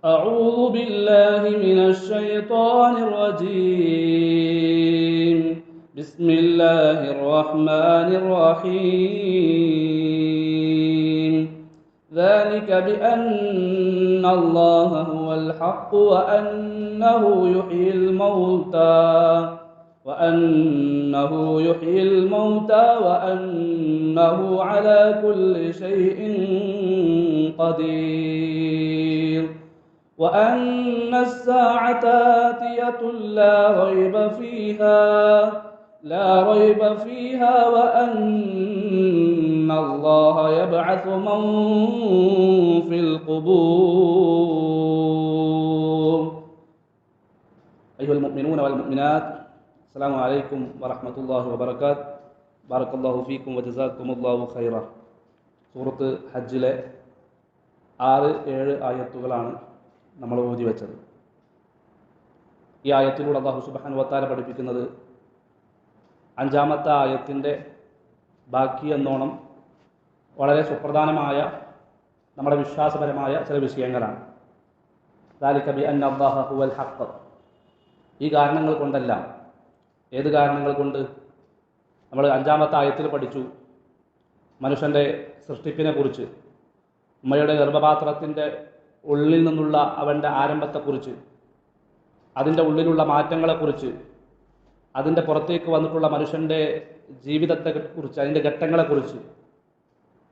أعوذ بالله من الشيطان الرجيم. بسم الله الرحمن الرحيم. ذلك بأن الله هو الحق وأنه يحيي الموتى وأنه على كل شيء قدير وأن الساعة آتية لا ريب فيها وأن الله يبعث من في القبور. أيها المؤمنون والمؤمنات، السلام عليكم ورحمة الله وبركاته. بارك الله فيكم وجزاكم الله خيرا. സൂറത്ത് ഹജ്ജിലെ 6-7 ആയത്തുകളാണ് നമ്മൾ ഓതി വെച്ചത്. ഈ ആയത്തിലൂടെ അല്ലാഹു സുബ്ഹാനഹു വ തആല പഠിപ്പിക്കുന്നത് 5-ാമത്തെ ആയത്തിൻ്റെ ബാക്കി എന്നോണം വളരെ സുപ്രധാനമായ നമ്മുടെ വിശ്വാസപരമായ ചില വിഷയങ്ങളാണ്. ദാലിക ബിഅന്ന അല്ലാഹ ഹുവൽ ഹഖ്. ഈ കാരണങ്ങൾ കൊണ്ടെല്ലാം, ഏത് കാരണങ്ങൾ കൊണ്ട്? നമ്മൾ 5-ാമത്തെ ആയത്തിൽ പഠിച്ചു മനുഷ്യൻ്റെ സൃഷ്ടിപ്പിനെ കുറിച്ച്, ഉമ്മയുടെ ഗർഭപാത്രത്തിൻ്റെ ഉള്ളിൽ നിന്നുള്ള അവൻ്റെ ആരംഭത്തെക്കുറിച്ച്, അതിൻ്റെ ഉള്ളിലുള്ള മാറ്റങ്ങളെക്കുറിച്ച്, അതിൻ്റെ പുറത്തേക്ക് വന്നിട്ടുള്ള മനുഷ്യൻ്റെ ജീവിതത്തെക്കുറിച്ച്, അതിൻ്റെ ഘട്ടങ്ങളെക്കുറിച്ച്.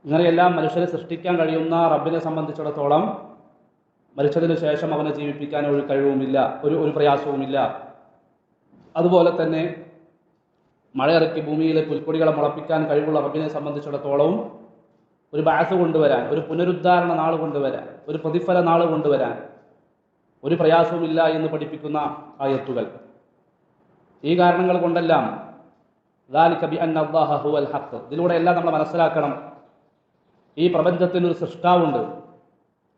ഇങ്ങനെയെല്ലാം മനുഷ്യരെ സൃഷ്ടിക്കാൻ കഴിയുന്ന റബ്ബിനെ സംബന്ധിച്ചിടത്തോളം മരിച്ചതിന് ശേഷം അവനെ ജീവിപ്പിക്കാൻ ഒരു കഴിവുമില്ല, ഒരു പ്രയാസവുമില്ല. അതുപോലെ തന്നെ മഴയിറക്കി ഭൂമിയിലെ പുൽക്കൊടികളെ മുളപ്പിക്കാൻ കഴിവുള്ള റബ്ബിനെ സംബന്ധിച്ചിടത്തോളം ഒരു ബഅസ് കൊണ്ടുവരാൻ, ഒരു പുനരുദ്ധാരണ നാൾ കൊണ്ടുവരാൻ, ഒരു പ്രതിഫല നാൾ കൊണ്ടുവരാൻ ഒരു പ്രയാസവുമില്ല എന്ന് പഠിപ്പിക്കുന്ന ആയത്തുകൾ. ഈ കാരണങ്ങൾ കൊണ്ടെല്ലാം ദാലിക ബിഅന്ന അല്ലാഹ ഹുവൽ ഹഖ്. ഇതിലൂടെ എല്ലാം നമ്മൾ മനസ്സിലാക്കണം, ഈ പ്രപഞ്ചത്തിന് ഒരു സൃഷ്ടാവുണ്ട്.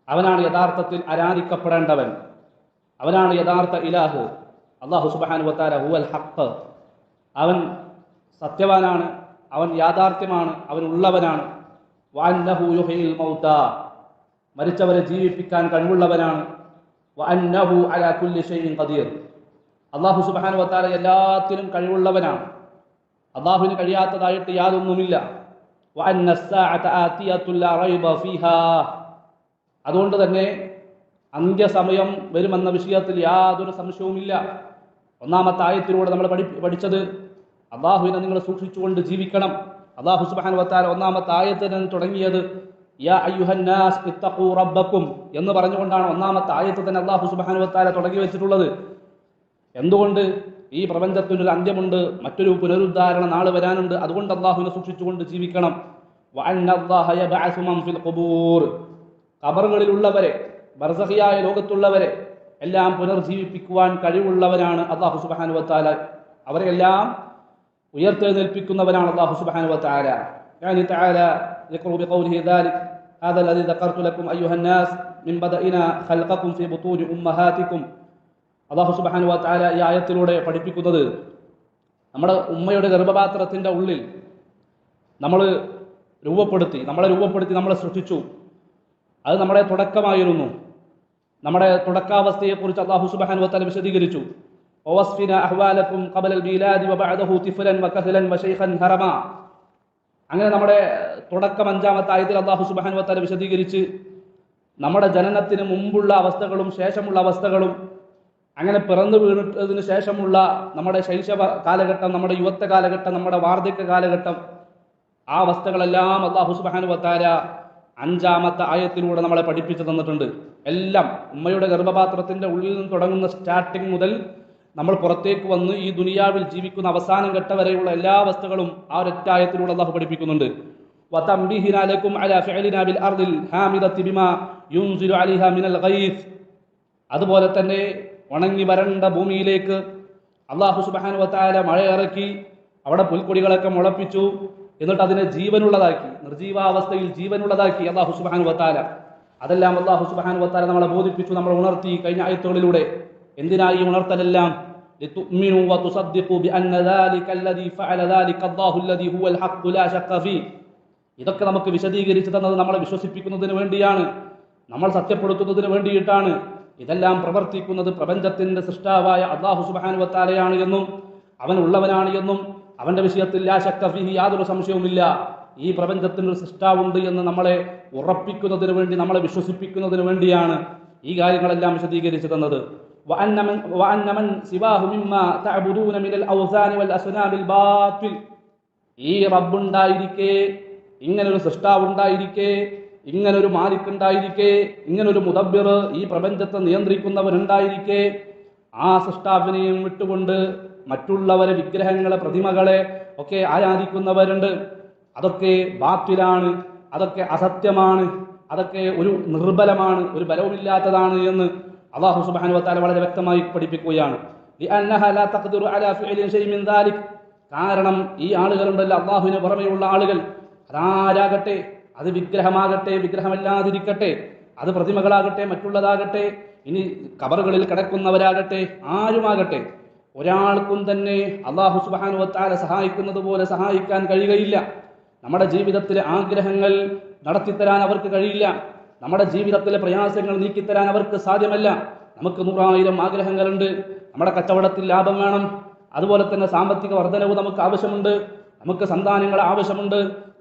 അവനാണ് യഥാർത്ഥത്തിൽ ആരാധിക്കപ്പെടേണ്ടവൻ. അവനാണ് യഥാർത്ഥ ഇലാഹ്. അല്ലാഹു സുബ്ഹാനഹു വ തആല ഹുവൽ ഹഖ്. അവൻ സത്യവാനാണ്, അവൻ യാഥാർത്ഥ്യമാണ്, അവൻ ഉള്ളവനാണ്. വഅന്നഹു യുഹ്യിൽ മൗതാ. മരിച്ചവരെ ജീവിപ്പിക്കാൻ കഴിവുള്ളവനാണ്. വഅന്നഹു അലാ കുല്ലി ഷൈഇൻ ഖദീർ. അല്ലാഹു സുബ്ഹാനഹു വ തആല എല്ലാത്തിനും കഴിവുള്ളവനാണ്. അല്ലാഹുവിന് കഴിയാത്തതായിട്ട് യാതൊന്നുമില്ല. വഅന്ന അസ്സാഅത ആതിയതു ലാ റൈബ ഫീഹാ. അതുകൊണ്ട് തന്നെ അന്ത്യസമയം വരുമെന്ന വിഷയത്തിൽ യാതൊരു സംശയവുമില്ല. 1-ാമത്തെ ആയത്തിലൂടെ നമ്മൾ പഠിച്ചത് അല്ലാഹുവിനെ നിങ്ങൾ സൂക്ഷിച്ചുകൊണ്ട് ജീവിക്കണം. അല്ലാഹു സുബ്ഹാനഹു വ തആല 1-ാമത്തെ ആയത്തിൽ തുടങ്ങിയത് യാ അയ്യുഹന്നാസ് ഇത്തഖൂ റബ്ബക്കും എന്ന് പറഞ്ഞുകൊണ്ടാണ് 1-ാമത്തെ ആയത്ത് തന്നെ അല്ലാഹു സുബ്ഹാനഹു വ തആല തുടങ്ങി വെച്ചിട്ടുള്ളത്. എന്തുകൊണ്ട്? ഈ പ്രപഞ്ചത്തിനൊരു അന്ത്യമുണ്ട്, മറ്റൊരു പുനരുദ്ധാരണ നാൾ വരാനുണ്ട്. അതുകൊണ്ട് അല്ലാഹുവിനെ സൂക്ഷിച്ചുകൊണ്ട് ജീവിക്കണം. വഅന്ന അല്ലാഹ യബ്അസു മൻ ഫിൽ ഖുബൂർ. ഖബറുകളിലുള്ളവരെ, ബർസഖിയായ ലോകത്തുള്ളവരെ എല്ലാം പുനർജീവിപ്പിക്കുവാൻ കഴിവുള്ളവനാണ് അല്ലാഹു സുബ്ഹാനഹു വ തആല. അവരെല്ലാം ഉയർത്തെഴുന്നേൽപ്പിക്കുന്നവനാണ് അല്ലാഹു സുബ്ഹാനഹു വ തആല. يعني تعالى ذكر بقوله ذلك هذا الذي ذكرت لكم أيها الناس من بدأنا خلقكم في بطون أمهاتكم. അല്ലാഹു സുബ്ഹാനഹു വ തആല ഈ ആയത്തിലൂടെ പഠിപ്പിക്കുന്നത് നമ്മുടെ ഉമ്മയുടെ ഗർഭപാത്രത്തിൻ്റെ ഉള്ളിൽ നമ്മളെ രൂപപ്പെടുത്തി നമ്മളെ സൃഷ്ടിച്ചു. അത് നമ്മുടെ തുടക്കമായിരുന്നു. നമ്മുടെ തുടക്കാവസ്ഥയെക്കുറിച്ച് അല്ലാഹു സുബ്ഹാനഹു വ തആല വിശദീകരിച്ചു. വവസ്ഫിനാ അഹ്വാലക്കും ഖബല അൽ-മീലാദി വബഅദഹു തിഫ്ലൻ വകഹ്ലൻ വശൈഖൻ ഹറമ. അങ്ങനെ നമ്മുടെ തുടക്കം 5-ാമത്തെ ആയത്തിൽ അല്ലാഹു സുബ്ഹാനഹു വ തആല വിശദീകരിച്ച് നമ്മുടെ ജനനത്തിന് മുമ്പുള്ള അവസ്ഥകളും ശേഷമുള്ള അവസ്ഥകളും, അങ്ങനെ പിറന്നു വീണിട്ടതിന് ശേഷമുള്ള നമ്മുടെ ശൈശവ കാലഘട്ടം, നമ്മുടെ യുവത്വ കാലഘട്ടം, നമ്മുടെ വാർദ്ധക്യ കാലഘട്ടം, ആ അവസ്ഥകളെല്ലാം അല്ലാഹു സുബ്ഹാനഹു വ തആല 5-ാമത്തെ ആയത്തിലൂടെ നമ്മളെ പഠിപ്പിച്ചു തന്നിട്ടുണ്ട്. എല്ലാം ഉമ്മയുടെ ഗർഭപാത്രത്തിൻ്റെ ഉള്ളിൽ നിന്ന് തുടങ്ങുന്ന സ്റ്റാർട്ടിങ് മുതൽ നമ്മൾ പുറത്തേക്ക് വന്ന് ഈ ദുനിയാവിൽ ജീവിക്കുന്ന അവസാനം ഘട്ട വരെയുള്ള എല്ലാ അവസ്ഥകളും ആ ഒരൊറ്റ ആയത്തിലൂടെ അല്ലാഹു പഠിപ്പിക്കുന്നുണ്ട്. വതംബീഹിനാ ലക്കും അലാ ഫിഅലിനാ ബിൽ അർദിൽ ഹാമിദത്തി ബിമാ യുൻസിലു അലൈഹാ മിനൽ ഗൈസ്. അതുപോലെ തന്നെ ഉണങ്ങി വരണ്ട ഭൂമിയിലേക്ക് അല്ലാഹു സുബ്ഹാനഹു വ തആല മഴ ഇറക്കി അവിടെ പുൽക്കൊടികളൊക്കെ മുളപ്പിച്ചു. എന്നിട്ട് അതിനെ ജീവനുള്ളതാക്കി, നിർജീവാവസ്ഥയിൽ ജീവനുള്ളതാക്കി അല്ലാഹു സുബ്ഹാനഹു വ തആല. അതെല്ലാം അല്ലാഹു സുബ്ഹാനഹു വ തആല നമ്മളെ ബോധിപ്പിച്ചു, നമ്മളെ ഉണർത്തി കഴിഞ്ഞ ആയത്തുകളിലൂടെ. എന്തിനായി ഉണർത്തലെല്ലാം? لتؤمنوا وتصدقوا بأن ذلك الذي فعل ذلك الله الذي هو الحق لا شك فيه. ഇതൊക്കെ നമുക്ക് വിശദീകരിച്ചു തന്നത് നമ്മളെ വിശ്വസിപ്പിക്കുന്നതിന് വേണ്ടിയാണ്, നമ്മൾ സത്യപ്പെടുത്തുന്നതിന് വേണ്ടിയിട്ടാണ്. ഇതെല്ലാം പ്രവർത്തിക്കുന്നത് പ്രപഞ്ചത്തിന്റെ സൃഷ്ടാവായ അല്ലാഹു സുബ്ഹാനഹു വ തആലയാണ് എന്നും അവൻ ഉള്ളവനാണ് എന്നും അവന്റെ വിഷയത്തിൽ ലാ ശക്ക ഫീഹി യാതൊരു സംശയവുമില്ല, ഈ പ്രപഞ്ചത്തിന് ഒരു സൃഷ്ടാവുണ്ട് എന്ന് നമ്മളെ ഉറപ്പിക്കുന്നതിന് വേണ്ടി, നമ്മളെ വിശ്വസിപ്പിക്കുന്നതിന് വേണ്ടിയാണ് ഈ കാര്യങ്ങളെല്ലാം വിശദീകരിച്ചു തന്നത്. وأن من سواه مما تعبدون من الأوثان والأصنام الباطل, ഈ റബ്ബുണ്ടായിരിക്കെ, ഇങ്ങനൊരു സൃഷ്ടാവുണ്ടായിരിക്കെ, ഇങ്ങനൊരു മാലിക്കുണ്ടായിരിക്കെ, ഇങ്ങനൊരു മുദബ്ബിർ, ഈ പ്രപഞ്ചത്തെ നിയന്ത്രിക്കുന്നവരുണ്ടായിരിക്കെ, ആ സൃഷ്ടാവിനെയും വിട്ടുകൊണ്ട് മറ്റുള്ളവരെ, വിഗ്രഹങ്ങളെ, പ്രതിമകളെ ഒക്കെ ആരാധിക്കുന്നവരുണ്ട്. അതൊക്കെ ബാത്തിലാണ്, അതൊക്കെ അസത്യമാണ്, അതൊക്കെ ഒരു നിർബലമാണ്, ഒരു ബലവുമില്ലാത്തതാണ് എന്ന് അല്ലാഹു സുബ്ഹാനഹു വ തആല വളരെ വ്യക്തമായി പഠിപ്പിക്കുകയാണ്. കാരണം ഈ ആളുകളുണ്ടല്ലോ, അള്ളാഹുവിന് പുറമെയുള്ള ആളുകൾ, അതാരാകട്ടെ, അത് വിഗ്രഹമാകട്ടെ, വിഗ്രഹമല്ലാതിരിക്കട്ടെ, അത് പ്രതിമകളാകട്ടെ, മറ്റുള്ളതാകട്ടെ, ഇനി ഖബറുകളിൽ കിടക്കുന്നവരാകട്ടെ, ആരുമാകട്ടെ, ഒരാൾക്കും തന്നെ അല്ലാഹു സുബ്ഹാനഹു വ തആല സഹായിക്കുന്നത് പോലെ സഹായിക്കാൻ കഴിയുകയില്ല. നമ്മുടെ ജീവിതത്തിലെ ആഗ്രഹങ്ങൾ നടത്തിത്തരാൻ അവർക്ക് കഴിയില്ല. നമ്മുടെ ജീവിതത്തിലെ പ്രയാസങ്ങൾ നീക്കിത്തരാൻ അവർക്ക് സാധ്യമല്ല. നമുക്ക് 100,000 ആഗ്രഹങ്ങളുണ്ട്. നമ്മുടെ കച്ചവടത്തിൽ ലാഭം വേണം, അതുപോലെ തന്നെ സാമ്പത്തിക വർധനവ് നമുക്ക് ആവശ്യമുണ്ട്, നമുക്ക് സന്താനങ്ങൾ ആവശ്യമുണ്ട്,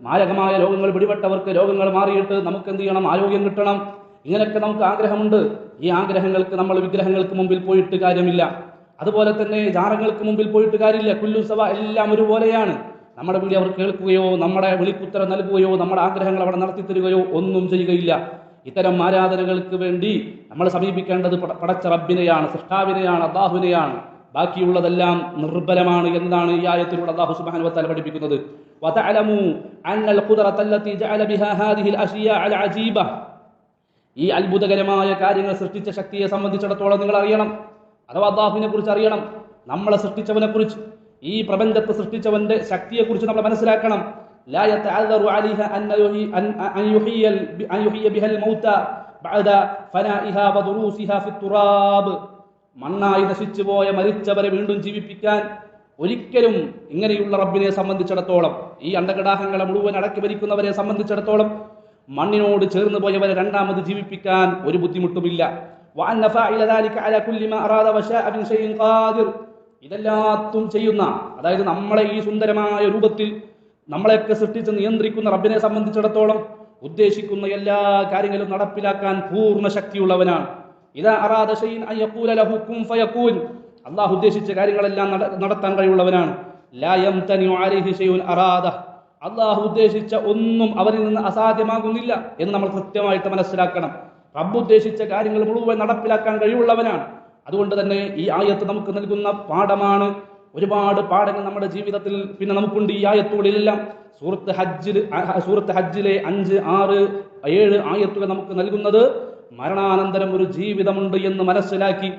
മാരകമായ രോഗങ്ങൾ പിടിപെട്ടവർക്ക് രോഗങ്ങൾ മാറിയിട്ട് നമുക്ക് എന്ത് ചെയ്യണം, ആരോഗ്യം കിട്ടണം. ഇങ്ങനെയൊക്കെ നമുക്ക് ആഗ്രഹമുണ്ട്. ഈ ആഗ്രഹങ്ങൾക്ക് നമ്മൾ വിഗ്രഹങ്ങൾക്ക് മുമ്പിൽ പോയിട്ട് കാര്യമില്ല, അതുപോലെ തന്നെ ജാറങ്ങൾക്ക് മുമ്പിൽ പോയിട്ട് കാര്യമില്ല. കുല്ലു സവ, എല്ലാം ഒരുപോലെയാണ്. നമ്മുടെ വിളി അവർ കേൾക്കുകയോ നമ്മുടെ വിളിക്കുത്തരം നൽകുകയോ നമ്മുടെ ആഗ്രഹങ്ങൾ അവിടെ നടത്തിത്തരികയോ ഒന്നും ചെയ്യുകയില്ല. ഇത്തരം ആരാധനകൾക്ക് വേണ്ടി നമ്മൾ സമീപിക്കേണ്ടത് പടച്ച റബ്ബിനെയാണ്, സൃഷ്ടാവിനെയാണ്, അല്ലാഹുവിനെയാണ്. ബാക്കിയുള്ളതെല്ലാം നിർബലമാണ് എന്നതാണ് ഈ ആയത്തിലൂടെ അല്ലാഹു സുബ്ഹാനഹു വ തആല പഠിപ്പിക്കുന്നത്. വതഅലമു അന്നൽ ഖുദ്റത്തല്ലതി ജഅല ബിഹാ ഹാദിഹിൽ അശിയാ അൽ അജീബ, ഈ അത്ഭുതകരമായ കാര്യങ്ങൾ സൃഷ്ടിച്ച ശക്തിയെ സംബന്ധിച്ചിടത്തോളം നിങ്ങൾ അറിയണം, അഥവാ അല്ലാഹുവിനെ കുറിച്ച് അറിയണം, നമ്മളെ സൃഷ്ടിച്ചവനെ കുറിച്ച്, ഈ പ്രപഞ്ചത്തെ സൃഷ്ടിച്ചവന്റെ ശക്തിയെ കുറിച്ച് നമ്മൾ മനസ്സിലാക്കണം. لا يتعذر عليها أن يحيي بها الموتى بعد فنائها وضروسها في التراب. മണ്ണായി നശിച്ചുപോയ മരിച്ചവരെ വീണ്ടും ജീവിപ്പിക്കാൻ ഒരിക്കലും ഇങ്ങനെയുള്ള റബ്ബിനെ സംബന്ധിച്ചിടത്തോളം, ഈ അണ്ടകടാഹങ്ങളെ മുഴുവൻ അടക്കി ഭരിക്കുന്നവരെ സംബന്ധിച്ചിടത്തോളം, മണ്ണിനോട് ചേർന്ന് പോയവരെ രണ്ടാമത് ജീവിപ്പിക്കാൻ ഒരു ബുദ്ധിമുട്ടുമില്ല. وأن فاعل ذلك على كل ما أراد وشاء من شيء قادر. ഇതെല്ലാത്തും ചെയ്യുന്ന, അതായത് നമ്മളെ ഈ സുന്ദരമായ രൂപത്തിൽ നമ്മളെയൊക്കെ സൃഷ്ടിച്ച് നിയന്ത്രിക്കുന്ന റബ്ബിനെ സംബന്ധിച്ചിടത്തോളം ഉദ്ദേശിക്കുന്ന എല്ലാ കാര്യങ്ങളും നടപ്പിലാക്കാൻ പൂർണ്ണ ശക്തിയുള്ളവനാണ്. ഇദാ അറാദ ശൈഅൻ അൻ യഖൂല ലഹു കുൻ ഫയകൂൻ, അല്ലാഹു ഉദ്ദേശിച്ച കാര്യങ്ങളെല്ലാം നടത്താൻ കഴിവുള്ളവനാണ്. ലാ യംതനിഉ അലൈഹി ശൈഉൻ അറാദ, അല്ലാഹു ഉദ്ദേശിച്ച ഒന്നും അവരിൽ നിന്ന് അസാധ്യമാകുന്നില്ല എന്ന് നമ്മൾ കൃത്യമായിട്ട് മനസ്സിലാക്കണം. റബ്ബ് ഉദ്ദേശിച്ച കാര്യങ്ങൾ മുഴുവൻ നടപ്പിലാക്കാൻ കഴിവുള്ളവനാണ്. അതുകൊണ്ട് തന്നെ ഈ ആയത്ത് നമുക്ക് നൽകുന്ന പാഠമാണ്. ഒരുപാട് പാഠങ്ങൾ നമ്മുടെ ജീവിതത്തിൽ പിന്നെ നമുക്കുണ്ട് ഈ ആയത്തുകളിലെല്ലാം. സൂറത്ത് ഹജ്ജിലെ 5, 6, 7 ആയത്തുകൾ നമുക്ക് നൽകുന്നത് മരണാനന്തരം ഒരു ജീവിതമുണ്ട് എന്ന് മനസ്സിലാക്കി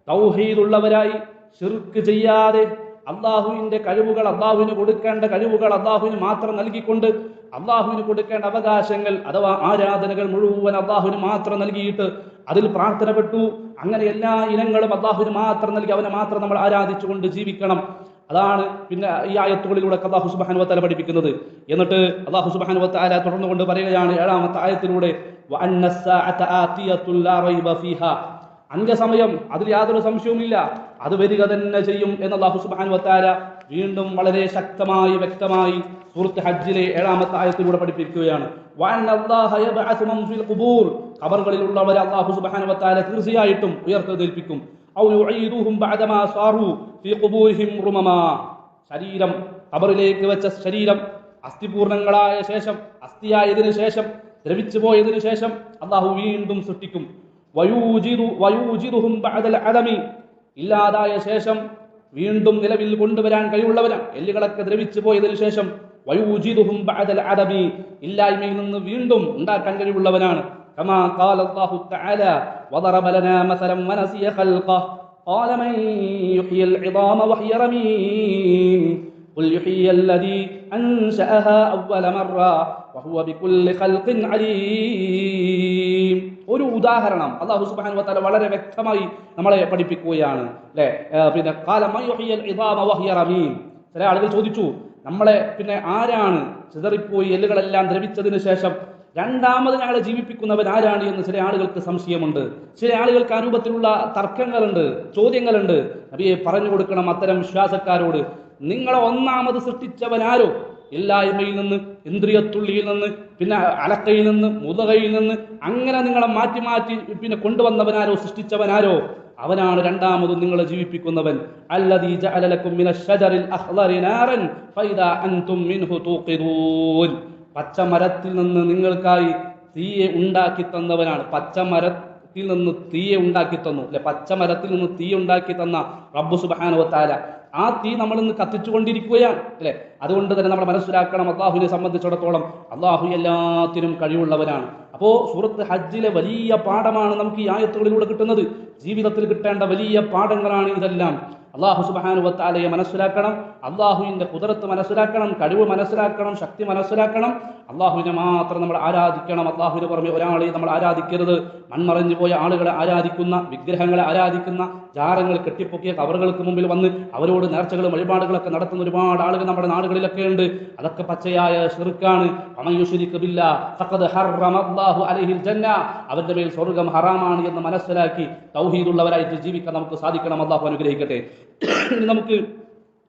തൗഹീദുള്ളവരായി ശിർക്ക് ചെയ്യാതെ അള്ളാഹുവിന്റെ കഴിവുകൾ, അള്ളാഹുവിന് കൊടുക്കേണ്ട കഴിവുകൾ അള്ളാഹുവിന് മാത്രം നൽകിക്കൊണ്ട് അള്ളാഹുവിന് കൊടുക്കേണ്ട അവകാശങ്ങൾ അഥവാ ആരാധനകൾ മുഴുവൻ അള്ളാഹുവിന് മാത്രം നൽകിയിട്ട് അതിൽ പ്രാർത്ഥനപ്പെട്ടു. അങ്ങനെ എല്ലാ ഇനങ്ങളും അള്ളാഹുവിന് മാത്രം നൽകി അവനെ മാത്രം നമ്മൾ ആരാധിച്ചുകൊണ്ട് ജീവിക്കണം. അതാണ് പിന്നെ ഈ ആയത്തുകളിലൂടെ അല്ലാഹു സുബ്ഹാനഹു വ തആല പഠിപ്പിക്കുന്നത്. എന്നിട്ട് അല്ലാഹു സുബ്ഹാനഹു വ തആല തുടർന്നുകൊണ്ട് പറയുകയാണ് 7ാമത്തെ ആയത്തിലൂടെ, വഅന്നസ്സാഅത ആതിയത്തുൽ ലാ റൈബ ഫീഹാ, അന്ത്യസമയം അതിൽ യാതൊരു സംശയവുമില്ല, അത് വരിക തന്നെ ചെയ്യും എന്ന് അല്ലാഹു സുബ്ഹാനഹു വ തആല വീണ്ടും വളരെ ശക്തമായി വ്യക്തമായി സൂറത്ത് ഹജ്ജിലെ 7ാമത്തെ ആയത്തിലൂടെ പഠിപ്പിക്കുകയാണ്. വഅന്നല്ലാഹ യബ്അസു മൻ ഫിൽ ഖുബൂർ, ഖബറുകളിലുള്ളവരെ അല്ലാഹു സുബ്ഹാനഹു വ തആല തീർച്ചയായിട്ടും ഉയർത്തെഴുന്നേൽപ്പിക്കും. ഔ യുഈദുഹും ബഅദമാ സാറു ഫീ ഖുബൂരിഹിം റുമമാ, ശരീരം ഖബറിലേക്ക് വെച്ച ശരീരം അസ്ഥിപൂർണങ്ങളായ ശേഷം, അസ്ഥിയായതിനു ശേഷം, ദ്രവിച്ചു പോയതിനു ശേഷം അല്ലാഹു വീണ്ടും സൃഷ്ടിക്കും. വയൂജിദുഹും ബഅദൽ അദമി, ഇല്ലാതായ ശേഷം വീണ്ടും നിലവിൽ കൊണ്ടുവരാൻ കഴിവുള്ളവനാണ്. എല്ലുകളൊക്കെ ദ്രവിച്ചു പോയതിനു ശേഷം വയൂജിദുഹും ബഅദൽ അദമി, ഇല്ലായ്മയിൽ നിന്ന് വീണ്ടും ഉണ്ടാക്കാൻ കഴിവുള്ളവനാണ്. കമാ ഖാല അല്ലാഹു തആല വദറബ ലനാ മസലൻ വനസിയ ഖൽഖഹ ഖാല മൻ യുഹ്യിൽ ഇദാമ വഹിയ റമീം ഖുൽ യുഹ്യില്ലദീ അൻശഅഹാ അവ്വല മർറ വഹുവ ബികുല്ലി ഖൽഖിൻ അലീം. ഒരു ഉദാഹരണം അല്ലാഹു സുബ്ഹാനഹു വ തആല വളരെ വ്യക്തമായി നമ്മളെ പഠിപ്പിക്കുകയാണ് അല്ലേ. പിന്നെ ഖാല മൻ യുഹ്യിൽ ഇദാമ വഹിയ റമീം, ചില ആളുകൾ ചോദിച്ചു, നമ്മളെ പിന്നെ ആരാണ് ചിതറിപ്പോയി എല്ലുകളെല്ലാം ദ്രവിച്ചതിന് ശേഷം രണ്ടാമത് ഞങ്ങളെ ജീവിപ്പിക്കുന്നവൻ ആരാണ് എന്ന് ചില ആളുകൾക്ക് സംശയമുണ്ട്. ചില ആളുകൾക്ക് ആ രൂപത്തിലുള്ള തർക്കങ്ങളുണ്ട്, ചോദ്യങ്ങളുണ്ട്. നബിയെ പറഞ്ഞു കൊടുക്കണം അത്തരം വിശ്വാസക്കാരോട്, നിങ്ങളെ ഒന്നാമത് സൃഷ്ടിച്ചവനാരോ? ഇല്ലായ്മയിൽ നിന്ന്, ഇന്ദ്രിയത്തുള്ളിയിൽ നിന്ന്, പിന്നെ അലക്കയിൽ നിന്ന്, മുതകയിൽ നിന്ന്, അങ്ങനെ നിങ്ങളെ മാറ്റി മാറ്റി പിന്നെ കൊണ്ടുവന്നവനാരോ, സൃഷ്ടിച്ചവനാരോ, അവനാണ് രണ്ടാമതും നിങ്ങളെ ജീവിപ്പിക്കുന്നവൻ. അല്ലദീ ജഅല ലക്കും മിനശ്ശജറിൽ അഖ്ളരി നാറൻ ഫൈദാ അൻതും മിൻഹു തൂഖിദൂൻ. പച്ചമരത്തിൽ നിന്ന് നിങ്ങൾക്കായി തീയെ ഉണ്ടാക്കി തന്നവനാണ്. പച്ചമരത്തിൽ നിന്ന് തീയെ ഉണ്ടാക്കി തന്നു അല്ലെ, പച്ചമരത്തിൽ നിന്ന് തീ ഉണ്ടാക്കി തന്ന റബ്ബ് സുബ്ഹാനഹു വ തആല ആ തീ നമ്മൾ ഇന്ന് കത്തിച്ചുകൊണ്ടിരിക്കുകയാണ് അല്ലെ. അതുകൊണ്ട് തന്നെ നമ്മൾ മനസ്സിലാക്കണം, അള്ളാഹുവിനെ സംബന്ധിച്ചിടത്തോളം അള്ളാഹു എല്ലാത്തിനും കഴിവുള്ളവനാണ്. അപ്പോൾ സൂറത്ത് ഹജ്ജിലെ വലിയ പാഠമാണ് നമുക്ക് ഈ ആയത്തുകളിലൂടെ കിട്ടുന്നത്. ജീവിതത്തിൽ കിട്ടേണ്ട വലിയ പാഠങ്ങളാണ് ഇതെല്ലാം. അള്ളാഹു സുബ്ഹാനഹു വ തആലയെ മനസ്സിലാക്കണം, അള്ളാഹുവിന്റെ ഖുദ്റത്ത് മനസ്സിലാക്കണം, കഴിവ് മനസ്സിലാക്കണം, ശക്തി മനസ്സിലാക്കണം. അള്ളാഹുവിനെ മാത്രം നമ്മൾ ആരാധിക്കണം. അള്ളാഹുവിന് പുറമെ ഒരാളെയും നമ്മൾ ആരാധിക്കരുത്. മൺമറഞ്ഞു പോയ ആളുകളെ ആരാധിക്കുന്ന, വിഗ്രഹങ്ങളെ ആരാധിക്കുന്ന, ജാറങ്ങൾ കെട്ടിപ്പൊക്കിയ കവറുകൾക്ക് മുമ്പിൽ വന്ന് അവരോട് നേർച്ചകളും വഴിപാടുകളൊക്കെ നടത്തുന്ന ഒരുപാട് ആളുകൾ നമ്മുടെ നാടുകളിലൊക്കെ ഉണ്ട്. അതൊക്കെ പച്ചയായ ശിർക്കാണ്. അവരുടെ മേൽ സ്വർഗം ഹറാമാണ് എന്ന് മനസ്സിലാക്കി തൗഹീദുള്ളവരായിട്ട് ജീവിക്കാൻ നമുക്ക് സാധിക്കണം. അള്ളാഹു അനുഗ്രഹിക്കട്ടെ. ഇനി നമുക്ക്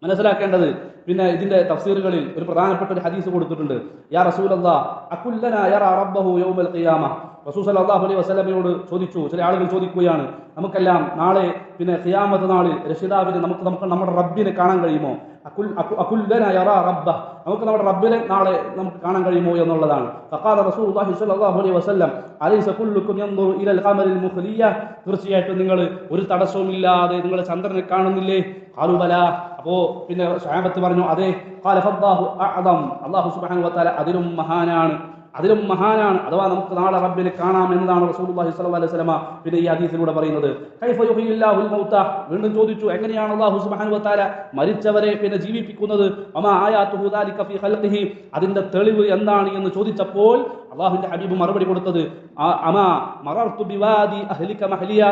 മനസ്സിലാക്കേണ്ടത്, പിന്നെ ഇതിന്റെ തഫ്സീറുകളിൽ ഒരു പ്രധാനപ്പെട്ട ഒരു ഹദീസ് കൊടുത്തിട്ടുണ്ട്. യാ റസൂലല്ലാഹ് അകുല്ലനാ യറാ റബ്ബഹു യൗമൽ ഖിയാമ. റസൂൽ സല്ലല്ലാഹു അലൈഹി വസല്ലമയോട് ചോദിച്ചു, ചില ആളുകൾ ചോദിക്കുകയാണ്, നമുക്കെല്ലാം നാളെ പിന്നെ ഖിയാമത്ത് നാളിൽ രക്ഷിതാവിനെ നമുക്ക് നമ്മുടെ റബ്ബിനെ കാണാൻ കഴിയുമോ? അകുല്ലനാ യറാ റബ്ബ, നമുക്ക് നമ്മുടെ റബ്ബിനെ നാളെ നമുക്ക് കാണാൻ കഴിയുമോ എന്നുള്ളതാണ്. ഫഖാല റസൂലുള്ളാഹി സ്വല്ലല്ലാഹു അലൈഹി വസല്ലം അലൈസ കുല്ലുക്കും യൻദുറു ഇലൽ ഖമറിൽ മുഖ്ലിയ, തീർച്ചയായിട്ടും നിങ്ങൾ ഒരു തടസ്സവുമില്ലാതെ നിങ്ങൾ ചന്ദ്രനെ കാണുന്നില്ലേ? ഖാലു ബലാ, അപ്പോ പിന്നെ സ്വഹാബത്ത് പറഞ്ഞു അതെ. ഖാല ഫല്ലാഹു അഅദം, അല്ലാഹു സുബ്ഹാനഹു വ തആല അതിലും മഹാനാണ്, അതിലും മഹാനാണ്. അഥവാ നമുക്ക് നാളെ റബ്ബിനെ കാണാം എന്നതാണ് റസൂലുള്ളാഹി സ്വല്ലല്ലാഹു അലൈഹി വസല്ലമ പിന്നെ ഈ ഹദീസിലൂടെ പറയുന്നത്. കൈഫ യുഹ്യില്ലാഹുൽ മൗത, വീണ്ടും ചോദിച്ചു, എങ്ങനെയാണ് അല്ലാഹു സുബ്ഹാനഹു വ തആല മരിച്ചവരെ പിന്നെ ജീവിപ്പിക്കുന്നത്? വമാ ആയാതുഹു ദാലിക ഫീ ഖൽഖിഹി, അതിന്റെ തെളിവ് എന്താണ് എന്ന് ചോദിച്ചപ്പോൾ അല്ലാഹുവിന്റെ ഹബീബ് മറുപടി കൊടുത്തത്, അമാ മറർതു ബിവാദി അഹ്ലിക മഹ്ലിയ,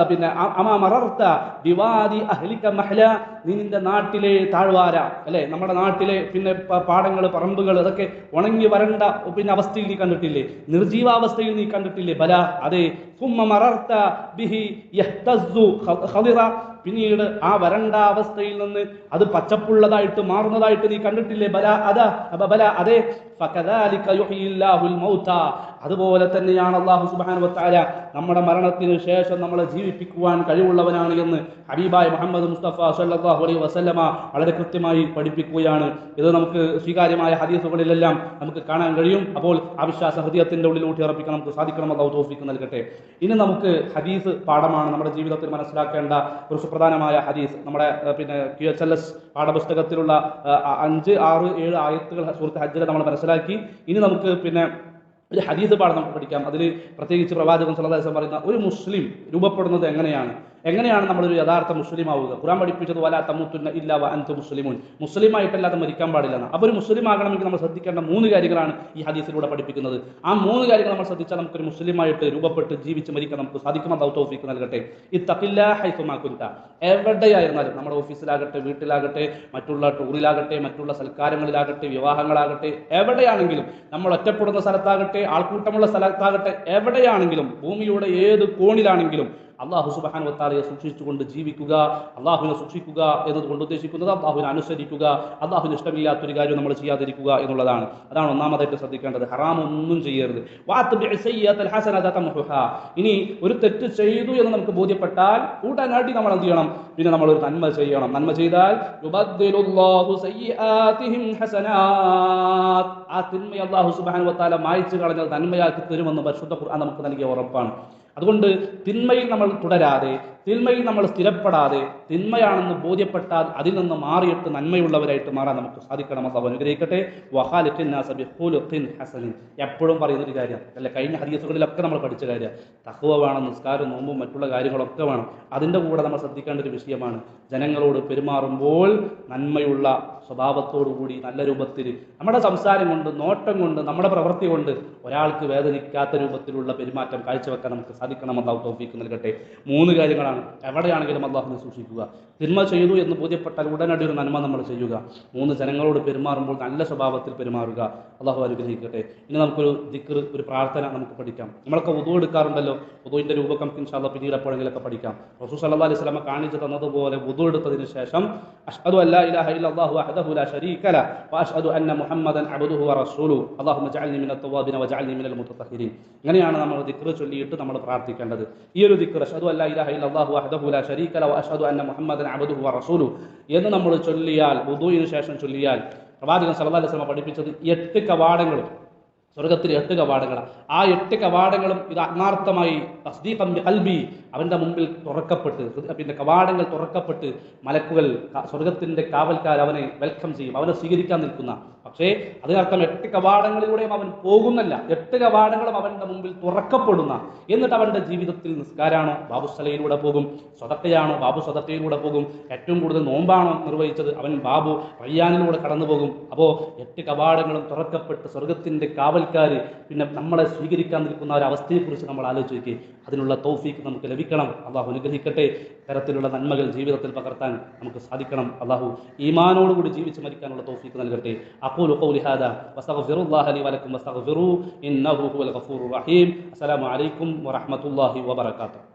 പിന്നെ അമാ മറർത ബിവാദി അഹ്ലിക മഹ്ല, നീ നിന്റെ നാട്ടിലെ താഴ്വാര അല്ലെ, നമ്മുടെ നാട്ടിലെ പിന്നെ പാടങ്ങൾ, പറമ്പുകൾ, അതൊക്കെ ഉണങ്ങി വരണ്ട പിന്നെ അവസ്ഥയിൽ നീ കണ്ടിട്ടില്ലേ? നിർജീവാവസ്ഥയിൽ നീ കണ്ടിട്ടില്ലേ? ബല, അതെ. സുമ്മ മറർത ബിഹി യഹ്തസ്സു ഖദിറ, പിന്നീട് ആ വരണ്ട അവസ്ഥയിൽ നിന്ന് അത് പച്ചപ്പുള്ളതായിട്ട് മാറുന്നതായിട്ട് നീ കണ്ടിട്ടില്ലേ? ബല, ബല, അതെ. ഫകദാലിക യുഹ്യില്ലാഹുൽ മൗത, അതുപോലെ തന്നെയാണ് അല്ലാഹു സുബ്ഹാനഹു വ തആല നമ്മുടെ മരണത്തിന് ശേഷം നമ്മളെ ജീവിപ്പിക്കുവാൻ കഴിവുള്ളവനാണ് എന്ന് ഹബീബായ മുഹമ്മദ് മുസ്തഫ സല്ലല്ലാഹു അലൈഹി വസല്ലമ വളരെ കൃത്യമായി പഠിപ്പിക്കുകയാണ്. ഇത് നമുക്ക് സ്വീകാര്യമായ ഹദീസുകളിലെല്ലാം നമുക്ക് കാണാൻ കഴിയും. അപ്പോൾ ആ വിശ്വാസം ഹൃദയത്തിന്റെ ഉള്ളിൽ ഊട്ടിയുറപ്പിക്കാൻ നമുക്ക് സാധിക്കണം. അല്ലാഹു തൗഫീഖ് നൽകട്ടെ. ഇനി നമുക്ക് ഹദീസ് പാഠമാണ് നമ്മുടെ ജീവിതത്തിൽ മനസ്സിലാക്കേണ്ട ഒരു സുപ്രധാനമായ ഹദീസ്. നമ്മുടെ പിന്നെ QHLS പാഠപുസ്തകത്തിലുള്ള 5, 6, 7 ആയത്തുകൾ സൂറത്ത് ഹജ്ജിലെ നമ്മൾ മനസ്സിലാക്കി. ഇനി നമുക്ക് പിന്നെ ഒരു ഹദീസ് പാഠം നമുക്ക് പഠിക്കാം. അതിൽ പ്രത്യേകിച്ച് പ്രവാചകൻ സല്ലല്ലാഹു അലൈഹി വസല്ലം പറയുന്ന ഒരു മുസ്ലിം രൂപപ്പെടുന്നത് എങ്ങനെയാണ് നമ്മളൊരു യഥാർത്ഥ മുസ്ലിം ആവുക? ഖുർആൻ പഠിപ്പിച്ചത് വലാ തമൂതുന്ന ഇല്ലാ വ അൻതും മുസ്ലിമൂൻ, മുസ്ലിമായിട്ടല്ലാതെ മരിക്കാൻ പാടില്ലെന്ന്. അപ്പോൾ ഒരു മുസ്ലിം ആകണമെങ്കിൽ നമ്മൾ ശ്രദ്ധിക്കേണ്ട 3 കാര്യങ്ങളാണ് ഈ ഹദീസിലൂടെ പഠിപ്പിക്കുന്നത്. ആ 3 കാര്യങ്ങൾ നമ്മൾ ശ്രദ്ധിച്ചാൽ നമുക്കൊരു മുസ്ലിമായിട്ട് രൂപപ്പെട്ട് ജീവിച്ച് മരിക്കാൻ നമുക്ക് സാധിക്കും. അല്ലാഹു തൗഫീഖ് നൽകട്ടെ. ഇത്തഖില്ലാഹ ഹൈസുമാ കുൻത, എവിടെയായിരുന്നാലും, നമ്മുടെ ഓഫീസിലാകട്ടെ, വീട്ടിലാകട്ടെ, മറ്റുള്ള ടൂറിലാകട്ടെ, മറ്റുള്ള സൽക്കാരങ്ങളിലാകട്ടെ, വിവാഹങ്ങളാകട്ടെ, എവിടെയാണെങ്കിലും, നമ്മൾ ഒറ്റപ്പെടുന്ന സ്ഥലത്താകട്ടെ, ആൾക്കൂട്ടമുള്ള സ്ഥലത്താകട്ടെ, എവിടെയാണെങ്കിലും, ഭൂമിയുടെ ഏത് കോണിലാണെങ്കിലും അല്ലാഹു സുബ്ഹാനഹു വ തആലയെ സൂക്ഷിച്ചുകൊണ്ട് ജീവിക്കുക. അല്ലാഹുവിനെ സൂക്ഷിക്കുക എന്നതുകൊണ്ട് ഉദ്ദേശിക്കുന്നത് അല്ലാഹുവിനെ അനുസരിക്കുക, അല്ലാഹുവിന് ഇഷ്ടമില്ലാത്തൊരു കാര്യം നമ്മൾ ചെയ്യാതിരിക്കുക എന്നുള്ളതാണ്. അതാണ് ഒന്നാമതായിട്ട് ശ്രദ്ധിക്കേണ്ടത്. ഹറാം ഒന്നും ചെയ്യരുത്. വഅത്ബിഇ സയ്യിഅത്തൽ ഹസനത തംഹുഹാ, ഇനി ഒരു തെറ്റ് ചെയ്തു എന്ന് നമുക്ക് ബോധ്യപ്പെട്ടാൽ ഉടനടി നമ്മൾ എന്ത് ചെയ്യണം? പിന്നെ നമ്മൾ ഒരു നന്മ ചെയ്യണം. നന്മ ചെയ്താൽ യുബദ്ദിലുല്ലാഹു സയ്യിആതിഹിം ഹസനാത്ത്, ആ തിന്മ അല്ലാഹു സുബ്ഹാനഹു വ തആല മായ്ച്ചു കളഞ്ഞത് നന്മയാക്കി തരുമെന്ന് പരിശുദ്ധ ഖുർആൻ നമുക്ക് നൽകിയ ഉറപ്പാണ്. അതുകൊണ്ട് തിന്മയിൽ നമ്മൾ തുടരാതെ, തിന്മയിൽ നമ്മൾ സ്ഥിരപ്പെടാതെ, തിന്മയാണെന്ന് ബോധ്യപ്പെട്ടാൽ അതിൽ നിന്ന് മാറിയിട്ട് നന്മയുള്ളവരായിട്ട് മാറാൻ നമുക്ക് സാധിക്കണം. അല്ലാഹു അനുഗ്രഹിക്കട്ടെ. വഖാലിഖിൻ നാസ ബിഖുലുഖിൻ ഹസനിൻ, എപ്പോഴും പറയുന്നൊരു കാര്യം അല്ലെ, കഴിഞ്ഞ ഹദീസുകളിലൊക്കെ നമ്മൾ പഠിച്ച കാര്യം. തഖ്വ വേണം, നിസ്കാരം, നോമ്പും മറ്റുള്ള കാര്യങ്ങളൊക്കെ വേണം. അതിൻ്റെ കൂടെ നമ്മൾ ശ്രദ്ധിക്കേണ്ട ഒരു വിഷയമാണ്, ജനങ്ങളോട് പെരുമാറുമ്പോൾ നന്മയുള്ള സ്വഭാവത്തോടുകൂടി നല്ല രൂപത്തിൽ നമ്മുടെ സംസാരം കൊണ്ട്, നോട്ടം കൊണ്ട്, നമ്മുടെ പ്രവൃത്തി കൊണ്ട് ഒരാൾക്ക് വേദനിക്കാത്ത രൂപത്തിലുള്ള പെരുമാറ്റം കാഴ്ചവെക്കാൻ നമുക്ക് സാധിക്കണം. അല്ലാഹു തൗഫീഖ് നൽകട്ടെ. 3 കാര്യങ്ങളാണ് എവിടെയാണെങ്കിലും അള്ളാഹുവിനെ സൂക്ഷിക്കുക. തിന്മ ചെയ്തു എന്ന് ബോധ്യപ്പെട്ടാൽ ഉടനടി ഒരു നന്മ നമ്മൾ ചെയ്യുക. 3 ജനങ്ങളോട് പെരുമാറുമ്പോൾ നല്ല സ്വഭാവത്തിൽ പെരുമാറുക. അള്ളാഹു അനുഗ്രഹിക്കട്ടെ. ഇനി നമുക്കൊരു ദിക്ർ, ഒരു പ്രാർത്ഥന നമുക്ക് പഠിക്കാം. നമ്മളൊക്കെ വുദു എടുക്കാറുണ്ടല്ലോ. വുദുവിൻ്റെ രൂപം ഇൻഷാ അല്ലാഹ് പിന്നീട് എപ്പോഴെങ്കിലൊക്കെ പഠിക്കാം. റസൂൽ സല്ലല്ലാഹു അലൈഹി വസല്ലം കാണിച്ചു തന്നതുപോലെ വുദു എടുത്തതിന് ശേഷം അഷ്ഹദു അല്ലാ ഇലാഹ ഇല്ലല്ലാഹു വഹ്ദഹു ലാ ശരീക ലഹു വഅഷ്ഹദു അന്ന മുഹമ്മദൻ അബ്ദുഹു വറസൂലുഹു അല്ലാഹുമ്മ ജഅൽനി മിനൽ തവ്വാബിന വജഅൽനി മിനൽ മുതത്തഹിരീൻ. ഇങ്ങനെയാണ് നമ്മൾ ദിക്ർ ചൊല്ലിയിട്ട് നമ്മൾ പ്രാർത്ഥിക്കേണ്ടത്. ഈ ഒരു ദിക്ർ അഷ്ഹദു അല്ലാ ഇലാഹ ഇല്ലല്ലാഹു വഹ്ദഹു ലാ ശരീക ലഹു വഅഷ്ഹദു അന്ന മുഹമ്മദൻ അബ്ദുഹു വറസൂലുഹു എന്ന് നമ്മൾ ചൊല്ലിയാൽ, വുദുവിന് ശേഷം ചൊല്ലിയാൽ, പ്രവാചകൻ സല്ലല്ലാഹു അലൈഹി വസല്ലം പഠിപ്പിച്ചത് 8 കവാടങ്ങളും, സ്വർഗത്തിൽ 8 കവാടങ്ങളാണ്. ആ 8 കവാടങ്ങളും ഇത് ആത്മാർത്ഥമായി തസ്ദീഖൻ ബിഖൽബി അവൻ്റെ മുമ്പിൽ തുറക്കപ്പെട്ട്, പിന്നെ കവാടങ്ങൾ തുറക്കപ്പെട്ട് മലക്കുകൾ, സ്വർഗത്തിൻ്റെ കാവൽക്കാർ അവനെ വെൽക്കം ചെയ്യും, അവനെ സ്വീകരിക്കാൻ നിൽക്കുന്ന. പക്ഷേ അതിനർത്ഥം 8 കവാടങ്ങളിലൂടെയും അവൻ പോകുന്നല്ല, 8 കവാടങ്ങളും അവൻ്റെ മുമ്പിൽ തുറക്കപ്പെടുന്ന. എന്നിട്ട് അവൻ്റെ ജീവിതത്തിൽ നിസ്കാരാണോ, ബാബു സലയിലൂടെ പോകും. സ്വതക്കയാണോ, ബാബു സ്വതക്കയിലൂടെ പോകും. ഏറ്റവും കൂടുതൽ നോമ്പാണോ നിർവഹിച്ചത്, അവൻ ബാബു റയ്യാനിലൂടെ കടന്നു പോകും. അപ്പോൾ 8 കവാടങ്ങളും തുറക്കപ്പെട്ട് സ്വർഗത്തിൻ്റെ കാവൽക്കാർ പിന്നെ നമ്മളെ സ്വീകരിക്കാൻ നിൽക്കുന്ന ഒരു അവസ്ഥയെക്കുറിച്ച് നമ്മൾ ആലോചിച്ച് നോക്കി. അതിനുള്ള തൗഫീഖ് നമുക്ക് ലഭിക്കണം. അള്ളാഹു അനുഗ്രഹിക്കട്ടെ. തരത്തിലുള്ള നന്മകൾ ജീവിതത്തിൽ പകർത്താൻ നമുക്ക് സാധിക്കണം. അള്ളാഹു ഈമാനോടുകൂടി ജീവിച്ച് മരിക്കാനുള്ള തൗഫീഖ് നൽകട്ടെ. അഖൂലു ഖൗലി ഹാദാ വസ്തഗ്ഫിറുല്ലാഹ ലി വലക്കും വസ്തഗ്ഫിറൂ ഇന്നഹു ഹുവൽ ഗഫൂറുർ റഹീം. അസ്സലാമു അലൈക്കും വറഹ്മത്തുള്ളാഹി വബറകാതുഹു.